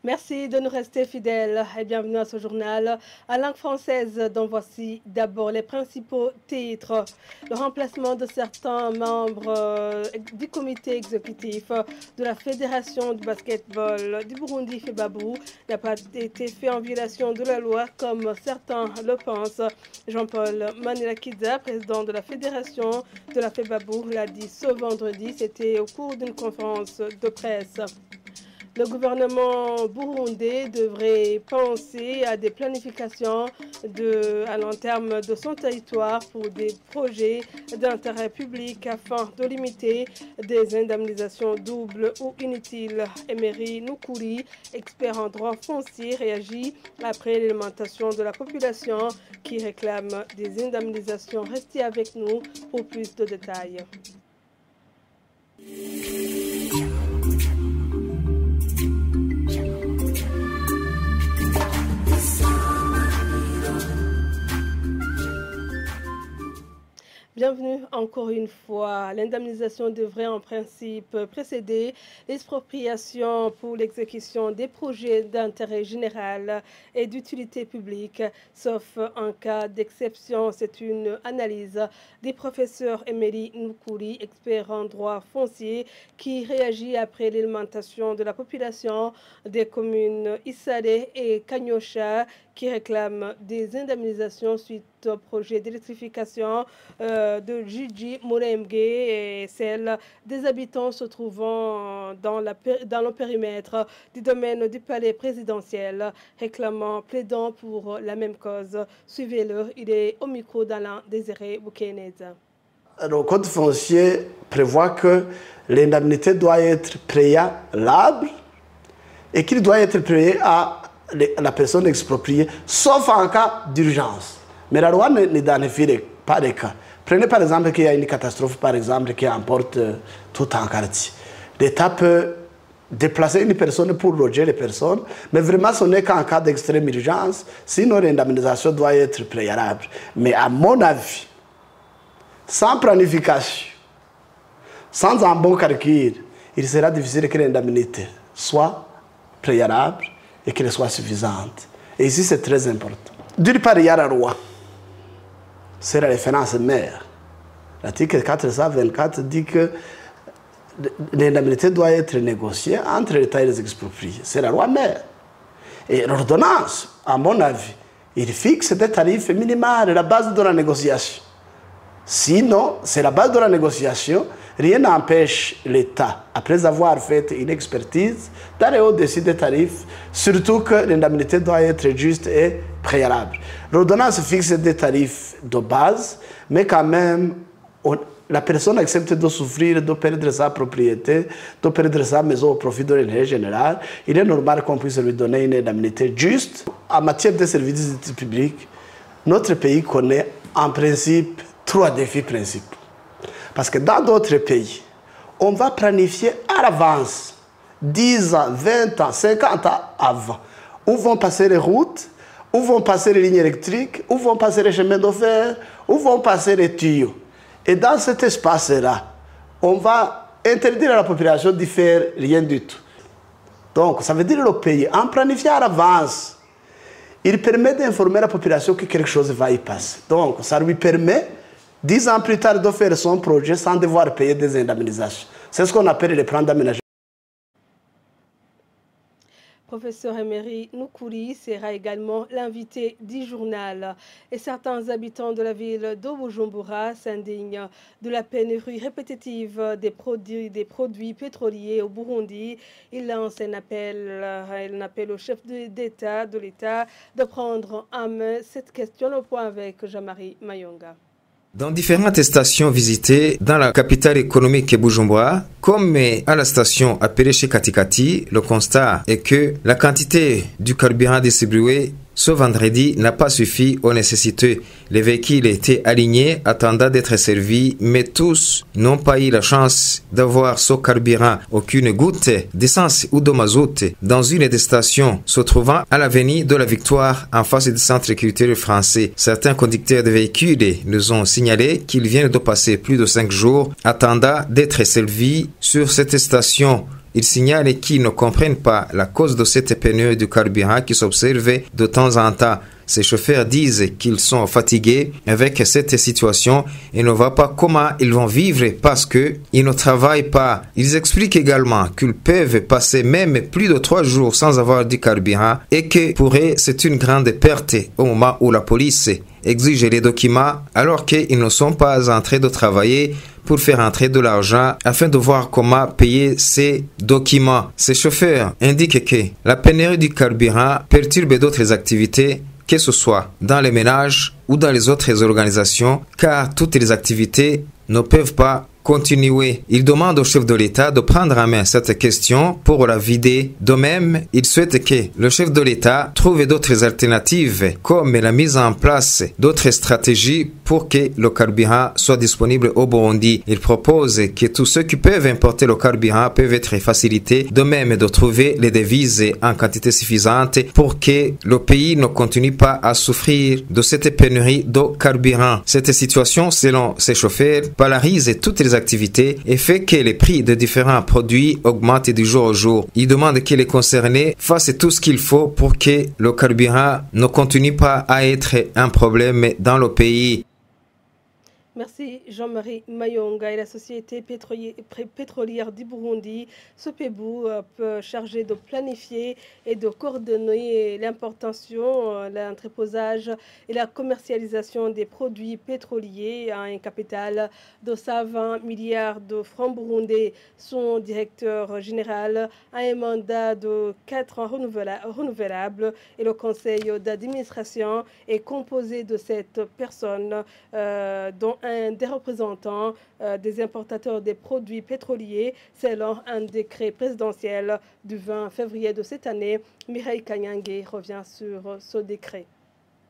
Merci de nous rester fidèles et bienvenue à ce journal à langue française dont voici d'abord les principaux titres. Le remplacement de certains membres du comité exécutif de la Fédération du basketball du Burundi, FEBABU, n'a pas été fait en violation de la loi comme certains le pensent. Jean-Paul Manilakidza, président de la Fédération de la FEBABU, l'a dit ce vendredi, c'était au cours d'une conférence de presse. Le gouvernement burundais devrait penser à des planifications à long terme de son territoire pour des projets d'intérêt public afin de limiter des indemnisations doubles ou inutiles. Emery Nukuri, expert en droit foncier, réagit après l'alimentation de la population qui réclame des indemnisations. Restez avec nous pour plus de détails. Bienvenue encore une fois. L'indemnisation devrait en principe précéder l'expropriation pour l'exécution des projets d'intérêt général et d'utilité publique, sauf en cas d'exception. C'est une analyse des professeurs Emery Nukuri, expert en droit foncier, qui réagit après l'alimentation de la population des communes Issare et Kanyosha qui réclament des indemnisations suite au projet d'électrification de Gigi Muremge et celle des habitants se trouvant dans le périmètre du domaine du palais présidentiel, réclamant, plaidant pour la même cause. Suivez-le, il est au micro d'Alain Désiré Boukeneza. Le code foncier prévoit que l'indemnité doit être préalable et qu'il doit être payé à la personne expropriée, sauf en cas d'urgence. Mais la loi n'identifie pas les cas. Prenez par exemple qu'il y a une catastrophe, par exemple, qui emporte tout un quartier. L'État peut déplacer une personne pour loger les personnes, mais vraiment ce n'est qu'en cas d'extrême urgence, sinon l'indemnisation doit être préalable. Mais à mon avis, sans planification, sans un bon calcul, il sera difficile que l'indemnité soit préalable et qu'elle soit suffisante. Et ici, c'est très important. D'une part, il y a la loi. C'est la référence mère. L'article 424 dit que l'indemnité doit être négociée entre l'État et les expropriés. C'est la loi mère. Et l'ordonnance, à mon avis, il fixe des tarifs minimaux, la base de la négociation. Sinon, c'est la base de la négociation. Rien n'empêche l'État, après avoir fait une expertise, d'aller au-dessus des tarifs, surtout que l'indemnité doit être juste et préalable. L'ordonnance fixe des tarifs de base, mais quand même, la personne accepte de souffrir, de perdre sa propriété, de perdre sa maison au profit de l'intérêt général. Il est normal qu'on puisse lui donner une indemnité juste. En matière de services publics, notre pays connaît en principe 3 défis principaux. Parce que dans d'autres pays, on va planifier à l'avance, 10 ans, 20 ans, 50 ans avant, où vont passer les routes, où vont passer les lignes électriques, où vont passer les chemins de fer, où vont passer les tuyaux. Et dans cet espace-là, on va interdire à la population de faire rien du tout. Donc, ça veut dire que le pays, en planifiant à l'avance, il permet d'informer la population que quelque chose va y passer. Donc, ça lui permet 10 ans plus tard de faire son projet sans devoir payer des indemnisations. C'est ce qu'on appelle les plans d'aménagement. Professeur Emery Nukuri sera également l'invité du journal. Et certains habitants de la ville de Bujumbura s'indignent de la pénurie répétitive des produits pétroliers au Burundi. Ils lancent un appel au chef d'État de l'État de prendre en main cette question. Le point avec Jean-Marie Mayonga. Dans différentes stations visitées dans la capitale économique Bujumbura, comme à la station appelée chez Katikati, le constat est que la quantité du carburant distribué ce vendredi n'a pas suffi aux nécessités. Les véhicules étaient alignés, attendant d'être servis, mais tous n'ont pas eu la chance d'avoir ce carburant. Aucune goutte d'essence ou de mazout dans une des stations se trouvant à l'avenue de la Victoire en face du centre culturel français. Certains conducteurs de véhicules nous ont signalé qu'ils viennent de passer plus de 5 jours attendant d'être servis sur cette station. Il signale qu'ils ne comprennent pas la cause de cette pénurie du carburant qui s'observe de temps en temps. Ces chauffeurs disent qu'ils sont fatigués avec cette situation et ne voient pas comment ils vont vivre parce qu'ils ne travaillent pas. Ils expliquent également qu'ils peuvent passer même plus de 3 jours sans avoir du carburant et que pour eux c'est une grande perte au moment où la police exige les documents alors qu'ils ne sont pas en train de travailler pour faire entrer de l'argent afin de voir comment payer ces documents. Ces chauffeurs indiquent que la pénurie du carburant perturbe d'autres activités, que ce soit dans les ménages ou dans les autres organisations, car toutes les activités ne peuvent pas continuer. Il demande au chef de l'État de prendre en main cette question pour la vider. De même, il souhaite que le chef de l'État trouve d'autres alternatives, comme la mise en place d'autres stratégies pour que le carburant soit disponible au Burundi. Il propose que tous ceux qui peuvent importer le carburant peuvent être facilités, de même de trouver les devises en quantité suffisante pour que le pays ne continue pas à souffrir de cette pénurie de carburant. Cette situation, selon ces chauffeurs, polarise toutes les activités et fait que les prix de différents produits augmentent du jour au jour. Il demande que les concernés fassent tout ce qu'il faut pour que le carburant ne continue pas à être un problème dans le pays. Merci Jean-Marie Mayonga et la société pétrolière du Burundi, Sopebu, chargée de planifier et de coordonner l'importation, l'entreposage et la commercialisation des produits pétroliers à un capital de 120 milliards de francs burundais. Son directeur général a un mandat de 4 ans renouvelable et le conseil d'administration est composé de 7 personnes, dont un des représentants des importateurs des produits pétroliers, selon un décret présidentiel du 20 février de cette année. Mireille Kanyange revient sur ce décret.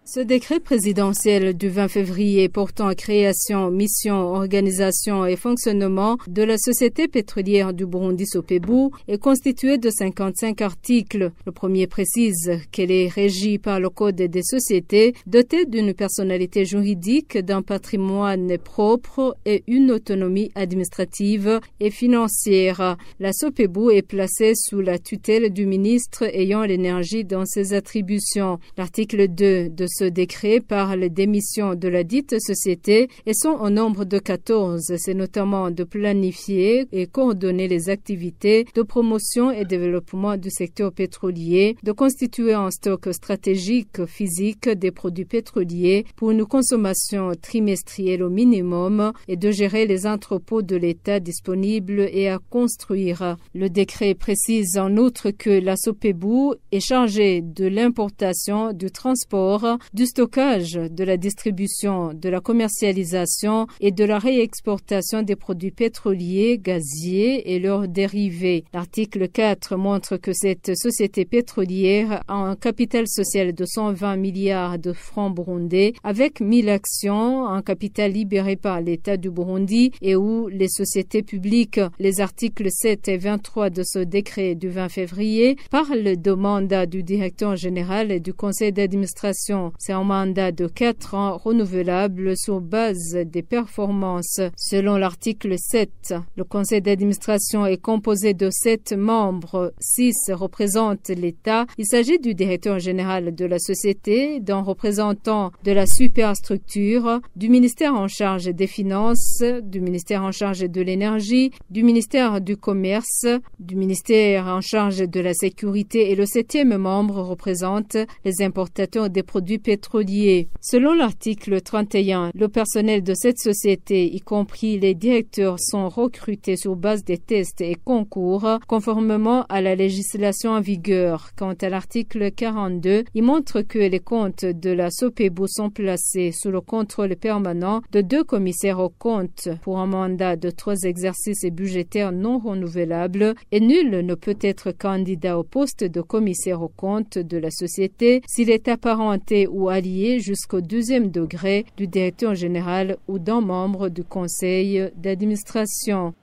Ce décret présidentiel du 20 février portant création, mission, organisation et fonctionnement de la société pétrolière du Burundi Sopebu est constitué de 55 articles. Le premier précise qu'elle est régie par le Code des sociétés, dotée d'une personnalité juridique, d'un patrimoine propre et une autonomie administrative et financière. La Sopebu est placée sous la tutelle du ministre ayant l'énergie dans ses attributions. L'article 2 de ce décret parle des missions de la dite société et sont au nombre de 14. C'est notamment de planifier et coordonner les activités de promotion et développement du secteur pétrolier, de constituer un stock stratégique physique des produits pétroliers pour une consommation trimestrielle au minimum et de gérer les entrepôts de l'État disponibles et à construire. Le décret précise en outre que la Sopebu est chargée de l'importation, du transport, du stockage, de la distribution, de la commercialisation et de la réexportation des produits pétroliers, gaziers et leurs dérivés. L'article 4 montre que cette société pétrolière a un capital social de 120 milliards de francs burundais avec 1000 actions, un capital libéré par l'État du Burundi et où les sociétés publiques. Les articles 7 et 23 de ce décret du 20 février parlent de mandat du directeur général et du conseil d'administration. C'est un mandat de 4 ans renouvelable sur base des performances. Selon l'article 7, le conseil d'administration est composé de 7 membres. 6 représentent l'État. Il s'agit du directeur général de la société, d'un représentant de la superstructure, du ministère en charge des finances, du ministère en charge de l'énergie, du ministère du commerce, du ministère en charge de la sécurité et le 7e membre représente les importateurs des produits pétroliers. Selon l'article 31, le personnel de cette société, y compris les directeurs, sont recrutés sur base des tests et concours conformément à la législation en vigueur. Quant à l'article 42, il montre que les comptes de la Sopebu sont placés sous le contrôle permanent de 2 commissaires aux comptes pour un mandat de 3 exercices budgétaires non renouvelables et nul ne peut être candidat au poste de commissaire aux comptes de la société s'il est apparenté ou allié jusqu'au 2e degré du directeur général ou d'un membre du conseil d'administration.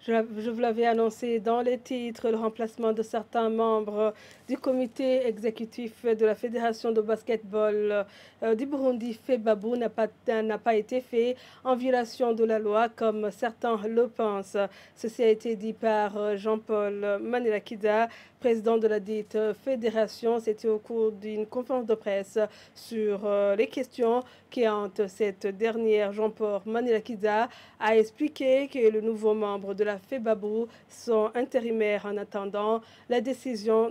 Je vous l'avais annoncé dans les titres, le remplacement de certains membres du comité exécutif de la Fédération de basketball du Burundi, FEBABU, n'a pas été fait en violation de la loi comme certains le pensent. Ceci a été dit par Jean-Paul Manilakida, président de la dite fédération. C'était au cours d'une conférence de presse sur les questions qui hantent cette dernière. Jean-Paul Manilakida a expliqué que le nouveau membre de la FEBABU sont intérimaires en attendant la décision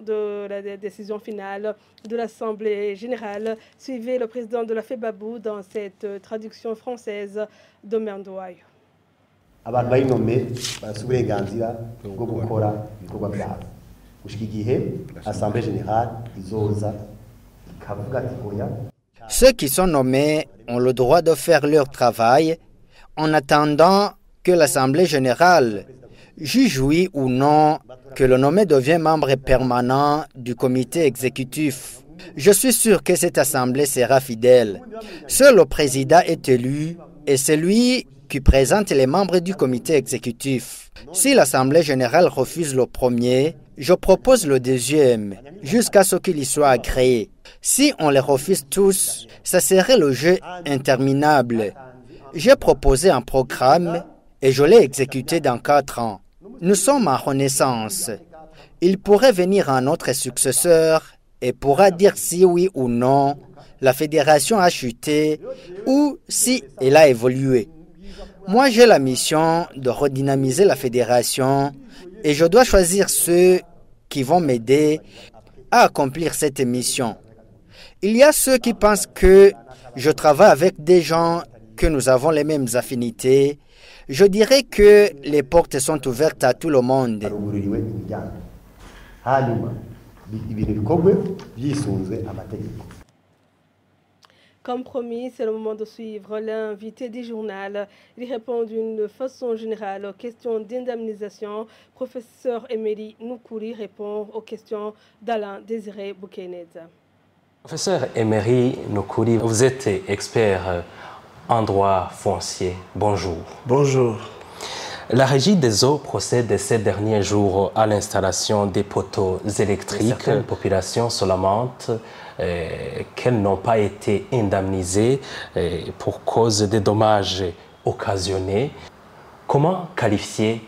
finale de l'Assemblée générale. Suivez le président de la FEBABU dans cette traduction française de Merdouaille. Abantu bayinome barasa uburenganzira bwo gukora ibikorwa byabo gushika igihe Assemblée générale izoza ikavuga ati oya. Ceux qui sont nommés ont le droit de faire leur travail en attendant que l'Assemblée générale juge oui ou non que le nommé devient membre permanent du comité exécutif. Je suis sûr que cette assemblée sera fidèle. Seul le président est élu et c'est lui qui présente les membres du comité exécutif. Si l'Assemblée générale refuse le premier, je propose le deuxième, jusqu'à ce qu'il y soit agréé. Si on les refuse tous, ça serait le jeu interminable. J'ai proposé un programme et je l'ai exécuté dans 4 ans. Nous sommes en renaissance. Il pourrait venir un autre successeur et pourra dire si oui ou non la fédération a chuté ou si elle a évolué. Moi, j'ai la mission de redynamiser la fédération et je dois choisir ceux qui vont m'aider à accomplir cette mission. Il y a ceux qui pensent que je travaille avec des gens que nous avons les mêmes affinités. Je dirais que les portes sont ouvertes à tout le monde. Comme promis, c'est le moment de suivre l'invité du journal. Il répond d'une façon générale aux questions d'indemnisation. Professeur Emery Noukouri répond aux questions d'Alain Désiré Boukeneza. Professeur Emery Noukouri, vous êtes expert en droit foncier. Bonjour. Bonjour. La Régie des eaux procède ces derniers jours à l'installation des poteaux électriques. Certaines populations se lamentent qu'elles n'ont pas été indemnisées pour cause des dommages occasionnés. Comment qualifier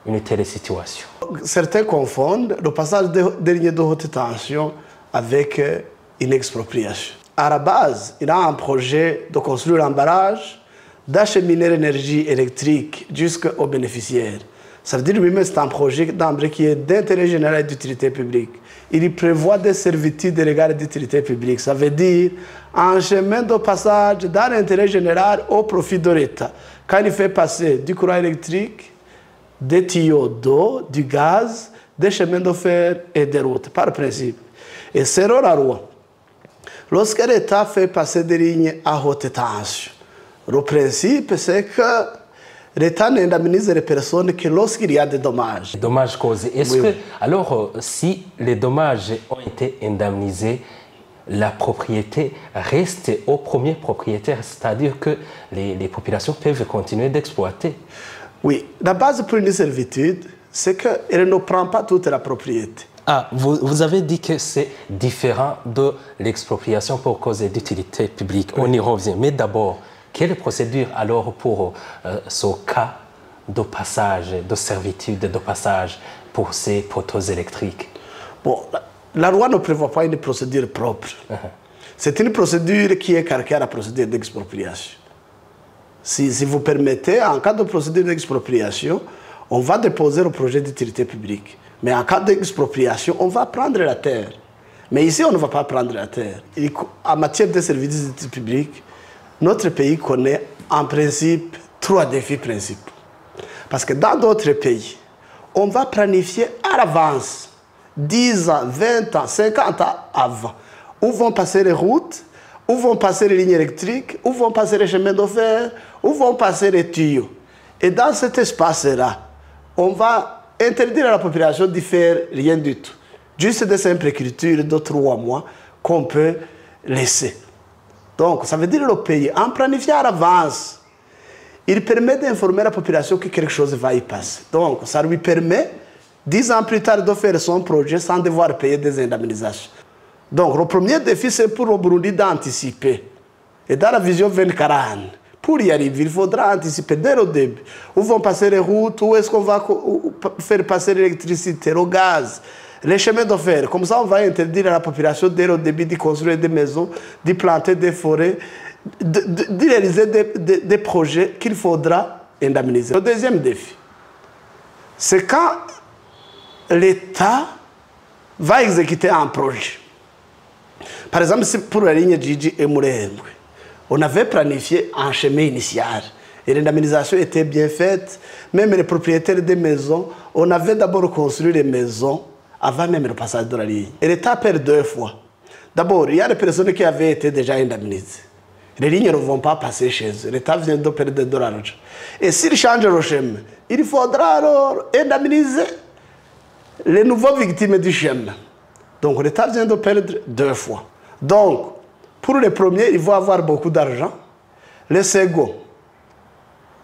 une telle situation? Certains confondent le passage des lignes de haute tension avec une expropriation. À la base, il y a un projet de construire un barrage, d'acheminer l'énergie électrique jusqu'aux bénéficiaires. Ça veut dire que c'est un projet d'emblée qui est d'intérêt général et d'utilité publique. Il prévoit des servitudes de regard d'utilité publique. Ça veut dire un chemin de passage d'un intérêt général au profit de l'État. Quand il fait passer du courant électrique, des tuyaux d'eau, du gaz, des chemins de fer et des routes, par principe. Et selon la loi, lorsque l'État fait passer des lignes à haute tension, le principe, c'est que l'État n'indemnise les personnes que lorsqu'il y a des dommages. Dommages causés. Est-ce que, alors, si les dommages ont été indemnisés, la propriété reste au premier propriétaire, c'est-à-dire que les populations peuvent continuer d'exploiter? Oui, la base pour une servitude, c'est qu'elle ne prend pas toute la propriété. Ah, vous avez dit que c'est différent de l'expropriation pour cause d'utilité publique. On y revient. Mais d'abord, quelle procédure alors pour ce cas de passage, de servitude de passage pour ces poteaux électriques? Bon, la loi ne prévoit pas une procédure propre. C'est une procédure qui est calquée à la procédure d'expropriation. Si vous permettez, en cas de procédure d'expropriation, on va déposer le projet d'utilité publique. Mais en cas d'expropriation, on va prendre la terre. Mais ici, on ne va pas prendre la terre. En matière de services d'utilité publique, notre pays connaît en principe 3 défis principaux. Parce que dans d'autres pays, on va planifier à l'avance, 10 ans, 20 ans, 50 ans avant, où vont passer les routes, où vont passer les lignes électriques, où vont passer les chemins de fer, où vont passer les tuyaux. Et dans cet espace-là, on va interdire à la population de faire rien du tout. Juste des simples écritures de 3 mois qu'on peut laisser. Donc, ça veut dire le pays, en planifiant à l'avance, il permet d'informer la population que quelque chose va y passer. Donc, ça lui permet, 10 ans plus tard, de faire son projet sans devoir payer des indemnisations. Donc, le premier défi, c'est pour le Burundi d'anticiper. Et dans la vision 2040, pour y arriver, il faudra anticiper dès le début. Où vont passer les routes, où est-ce qu'on va faire passer l'électricité, le gaz, les chemins de fer. Comme ça, on va interdire à la population dès le début de construire des maisons, de planter des forêts, de réaliser des projets qu'il faudra indemniser. Le deuxième défi, c'est quand l'État va exécuter un projet. Par exemple, pour la ligne Djidji et Murembwe, on avait planifié un chemin initial. Et l'indemnisation était bien faite. Même les propriétaires des maisons, on avait d'abord construit les maisons avant même le passage de la ligne. Et l'État perd 2 fois. D'abord, il y a des personnes qui avaient été déjà indemnisées. Les lignes ne vont pas passer chez eux. L'État vient de perdre de l'argent. Et s'il change le chemin, il faudra alors indemniser les nouvelles victimes du chemin. Donc l'État vient de perdre 2 fois. Donc, pour les premiers, ils vont avoir beaucoup d'argent. Les seconds,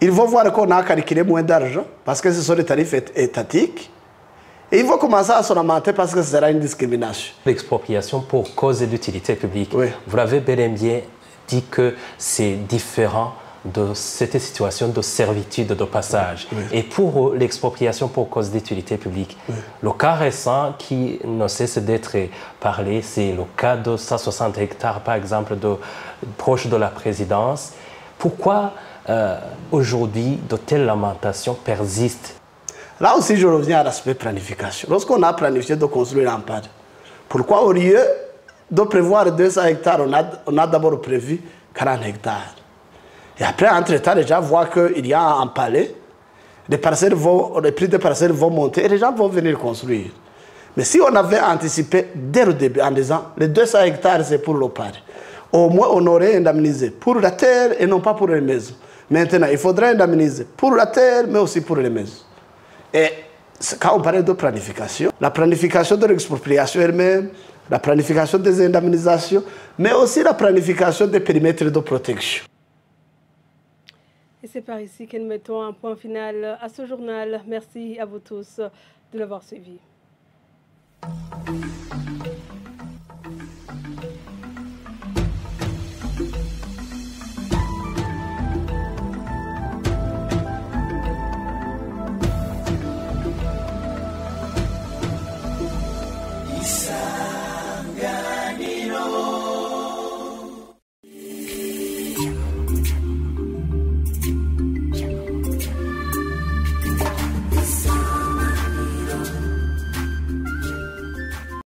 ils vont voir qu'on a calculé moins d'argent parce que ce sont des tarifs étatiques. Et ils vont commencer à se lamenter parce que ce sera une discrimination. L'expropriation pour cause d'utilité publique, oui. Vous l'avez bel et bien dit que c'est différent de cette situation de servitude de passage. Oui. Et pour l'expropriation pour cause d'utilité publique, oui. Le cas récent qui ne cesse d'être parlé, c'est le cas de 160 hectares, par exemple, proche de la présidence. Pourquoi aujourd'hui de telles lamentations persistent? Là aussi, je reviens à l'aspect planification. Lorsqu'on a planifié de construire un parc, pourquoi au lieu de prévoir 200 hectares, on a d'abord prévu 40 hectares? Et après, entre-temps, les gens voient qu'il y a un palais, les prix des parcelles vont monter et les gens vont venir construire. Mais si on avait anticipé dès le début en disant les 200 hectares, c'est pour le parc, au moins on aurait indemnisé pour la terre et non pas pour les maisons. Maintenant, il faudrait indemniser pour la terre, mais aussi pour les maisons. Et quand on parle de planification, la planification de l'expropriation elle-même, la planification des indemnisations, mais aussi la planification des périmètres de protection. Et c'est par ici que nous mettons un point final à ce journal. Merci à vous tous de l'avoir suivi.